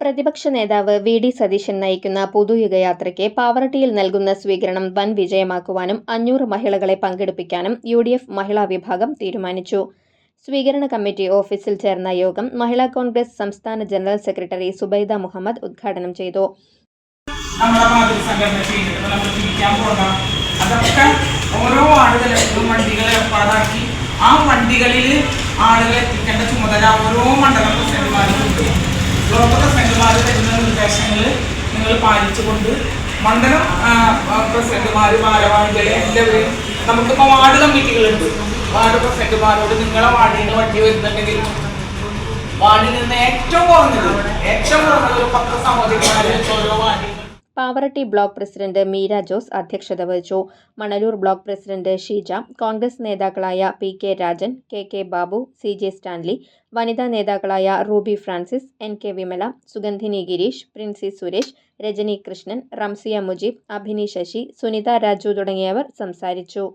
പ്രതിപക്ഷ നേതാവ് വി.ഡി. സതീശൻ നയിക്കുന്ന പൊതുയുഗയാത്രയ്ക്ക് പാവറട്ടിയിൽ നൽകുന്ന സ്വീകരണം വൻ വിജയമാക്കുവാനും 500 മഹിളകളെ പങ്കെടുപ്പിക്കാനും യു.ഡി.എഫ് മഹിളാ വിഭാഗം തീരുമാനിച്ചു. സ്വീകരണ കമ്മിറ്റി ഓഫീസിൽ ചേർന്ന യോഗം മഹിളാ കോൺഗ്രസ് സംസ്ഥാന ജനറൽ സെക്രട്ടറി സുബൈദ മുഹമ്മദ് ഉദ്ഘാടനം ചെയ്തു. ഓരോ വാർഡുകളിലും വണ്ടികൾ ഏർപ്പാടാക്കി ആ വണ്ടികളിൽ ആളുകളെ എത്തിക്കേണ്ട ചുമതല ഓരോ മണ്ഡലം പ്രസിഡന്റുമാർക്കുണ്ട്. ബ്ലോക്ക് പ്രസിഡന്റുമാർ തരുന്ന നിർദ്ദേശങ്ങൾ നിങ്ങൾ പാലിച്ചുകൊണ്ട് മണ്ഡലം പ്രസിഡന്റുമാർ ഭാരവാഹികളെ എല്ലാവരും നമുക്കിപ്പോൾ വാർഡ് കമ്മിറ്റികളുണ്ട്. വാർഡ് പ്രസിഡന്റുമാരോട് നിങ്ങളെ വാർഡിന് വണ്ടി വരുന്നുണ്ടെങ്കിൽ വാർഡിൽ നിന്ന് ഏറ്റവും കുറഞ്ഞത് ഒരു 10 സഹോദരിമാരെ ഓരോ വാർഡിൽ. പാവറട്ടി ബ്ലോക്ക് പ്രസിഡന്റ് മീര ജോസ് അധ്യക്ഷത വഹിച്ചു. മണലൂർ ബ്ലോക്ക് പ്രസിഡന്റ് ഷീജ, കോൺഗ്രസ് നേതാക്കളായ P K. Rajan, K K. Babu, C J. Stanley, വനിതാ നേതാക്കളായ Ruby Francis, N K. Vimala, Sugandhini Girish, Princy Suresh, Rajani Krishnan, Ramsiya Mujeeb, Abhini Sasi, Sunitha Raju തുടങ്ങിയവർ സംസാരിച്ചു.